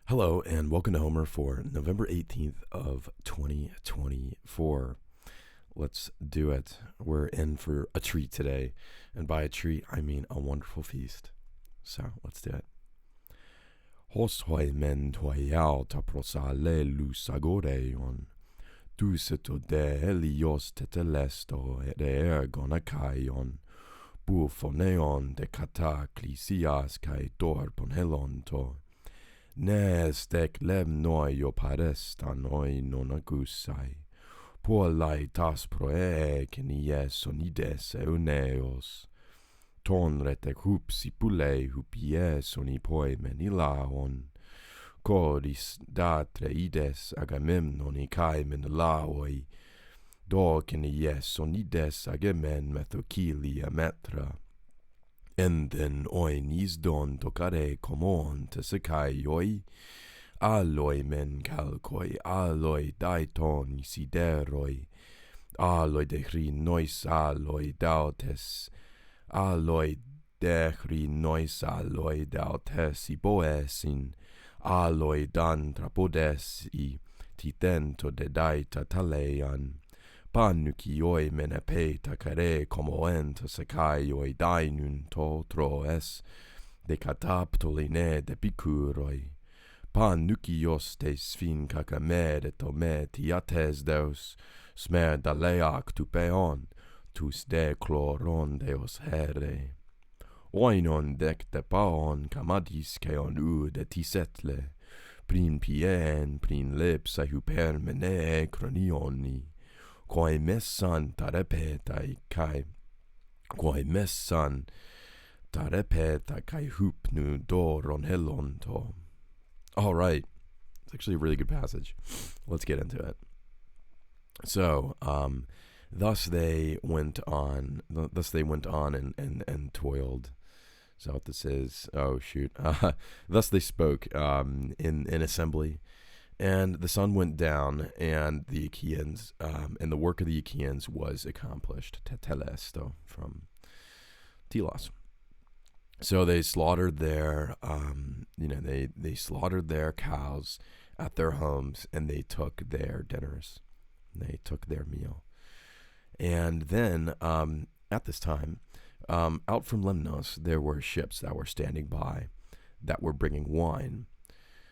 Hello and welcome to Homer for November 18th of 2024. Let's do it. We're in for a treat today. And by a treat, I mean a wonderful feast. So let's do it. Hos hoi men toiao ta prosale lusagoreion. Duseto de helios tetelesto ere gonakaion. Bufoneon de kataklisias kai dorponhelonto. Nes dec lem noi oparesta noi non agusai. Polai tas proe cenies sonides euneos. Ton rete hupsi pulei hupies oni poi menilaon. Codis datre ides agamemnon icae menelaoi. Do cenies sonides agamen methokilia metra. Enden oin isdon tocare comon tesecaioi, aloi men calcoi, aloi daiton sideroi, aloi dechri nois aloi dautes, aloi dechri nois aloi dautes iboesin, aloi dan trapodes i titento de daita taleian, Panukioi menepeta care como enta secaioi dainun to troes, de cataptoline de picuroi. Panukios te sfin cacamere to me tiates deus, smer da leac tu peon, tus de chloron deos here. Oinon dec de paon camadis ceon de tisetle, prin pien, prin lips a hypermene cronioni. Quae messan tarepetai kai hupnu doron helonto. All right. It's actually a really good passage. Let's get into it. So, thus they went on and toiled. Is that what this is? Oh, shoot. Thus they spoke in assembly. And the sun went down, and the Achaeans, and the work of the Achaeans was accomplished. Tetelesto from telos. So they slaughtered their, they slaughtered their cows at their homes, and they took their dinners. They took their meal. And then, at this time, out from Lemnos, there were ships that were standing by that were bringing wine.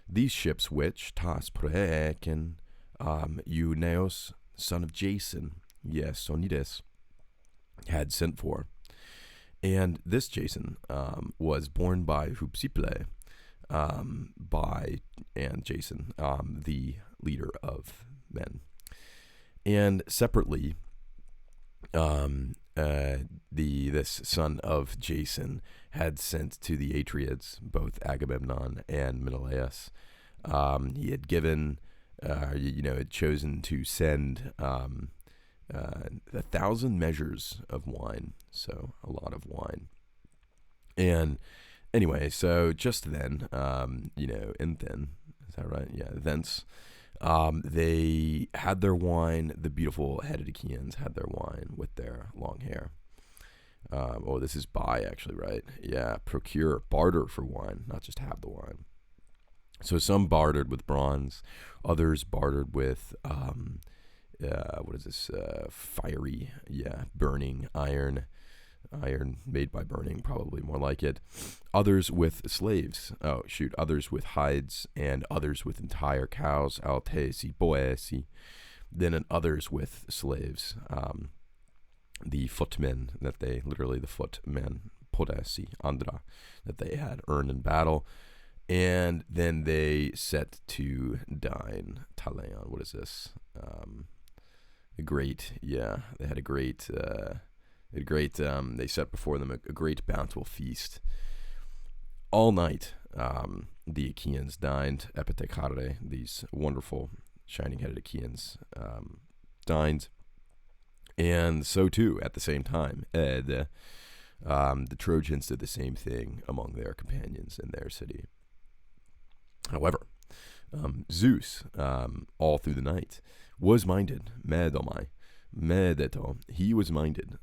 These ships which Tas Proeken, Euneos, son of Jason, yes, Sonides, had sent for. And this Jason was born by Hupsiple, and Jason, the leader of men. And separately, this son of Jason had sent to the Atriids, both Agamemnon and Menelaus. He had given, had chosen to send 1,000 measures of wine, so a lot of wine. And anyway, so just then, and then, is that right? Yeah, thence, they had their wine. The beautiful headed Achaeans had their wine with their long hair. This is buy, actually, right? Yeah, barter for wine, not just have the wine. So some bartered with bronze, others bartered with, fiery, burning iron made by burning, probably more like it. Others with slaves, others with hides, and others with entire cows, altesi, boesi, then others with slaves, the footmen podesi, andra, that they had earned in battle. And then they set to dine. Taleon, what is this? They set before them a great bountiful feast. All night, the Achaeans dined, epitekare, these wonderful shining-headed Achaeans, dined. And so too, at the same time, the Trojans did the same thing among their companions in their city. However, Zeus, all through the night, was minded, he was minded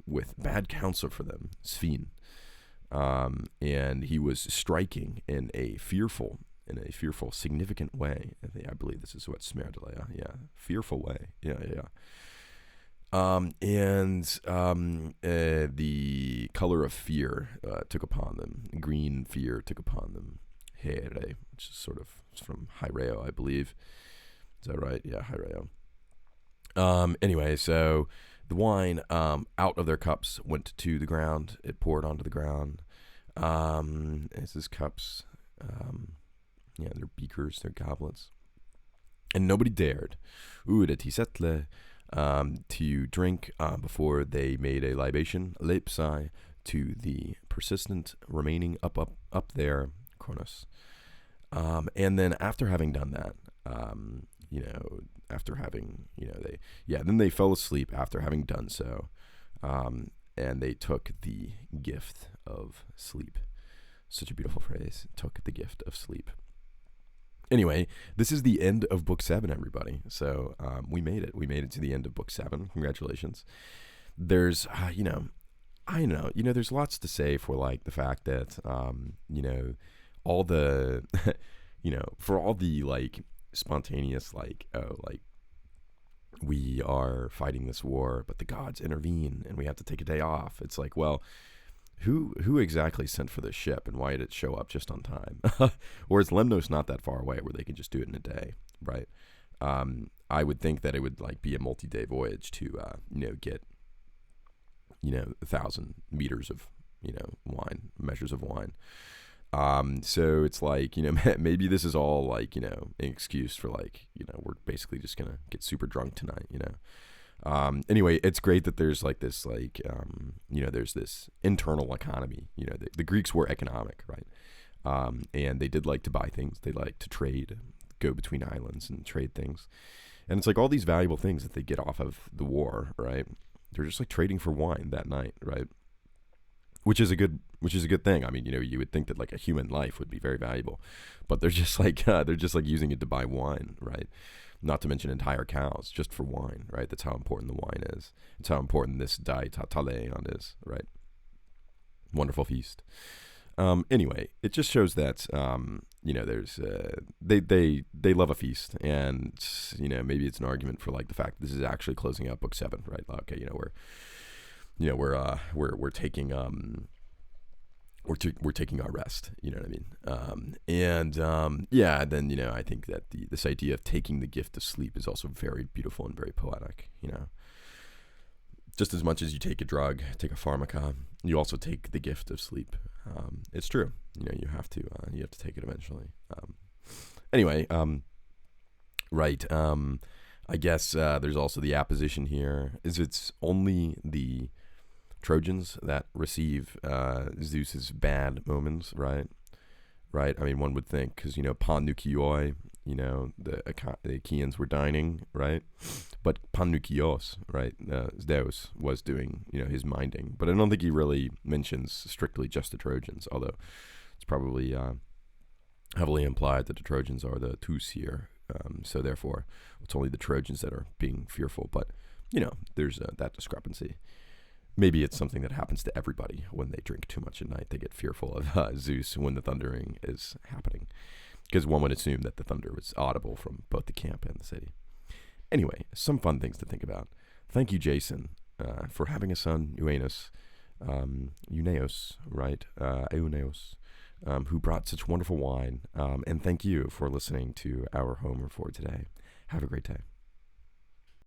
with bad counsel for them, Sphin, and he was striking in a fearful in a fearful, significant way. I believe this is what smerdelia, fearful way. The color of fear took upon them. Green fear took upon them. Here, which is sort of from Hyreo, I believe. Is that right? Yeah, Hyreo. Anyway, so the wine out of their cups went to the ground. It poured onto the ground. It's his cups. Their beakers, their goblets. And nobody dared. To drink before they made a libation, lepsai, to the persistent remaining up there, Kronos. And then after having done that, then they fell asleep after having done so, and they took the gift of sleep. Such a beautiful phrase. Took the gift of sleep. Anyway, this is the end of book 7, everybody. So we made it. We made it to the end of book 7. Congratulations. There's, there's lots to say for like the fact that, all the, for all the like spontaneous, we are fighting this war, but the gods intervene and we have to take a day off. It's like, well, who exactly sent for this ship, and why did it show up just on time? Or is Lemnos not that far away where they can just do it in a day, right? I would think that it would like be a multi-day voyage to get 1,000 meters of measures of wine. So it's like, maybe this is all like, an excuse for like, we're basically just gonna get super drunk tonight, Anyway, it's great that there's like this, like, there's this internal economy. The Greeks were economic, right? And they did like to buy things. They like to trade, go between islands and trade things. And it's like all these valuable things that they get off of the war, right? They're just like trading for wine that night, right? Which is a good thing. I mean, you would think that like a human life would be very valuable, but they're just like using it to buy wine, right? Not to mention entire cows just for wine, right? That's how important the wine is. It's how important this dai tataleon is, right? Wonderful feast. Anyway, it just shows that there's they love a feast, and maybe it's an argument for like the fact that this is actually closing out book 7, right? Okay, we're taking we're taking our rest, you know what I mean? Then I think that this idea of taking the gift of sleep is also very beautiful and very poetic. Just as much as you take a drug, take a pharmaca, you also take the gift of sleep. It's true. You have to take it eventually. Anyway, right. I guess there's also the apposition here. It's only the Trojans that receive Zeus's bad moments, right? Right. I mean, one would think, because Panukioi, the Achaeans were dining, right? But Panukios, right? Zeus was doing his minding, but I don't think he really mentions strictly just the Trojans, although it's probably heavily implied that the Trojans are the Tous here. So therefore, it's only the Trojans that are being fearful. But there's that discrepancy. Maybe it's something that happens to everybody when they drink too much at night. They get fearful of Zeus when the thundering is happening, because one would assume that the thunder was audible from both the camp and the city. Anyway, some fun things to think about. Thank you, Jason, for having a son, Eueneus, right? Eueneus, who brought such wonderful wine. And thank you for listening to our Homer for today. Have a great day.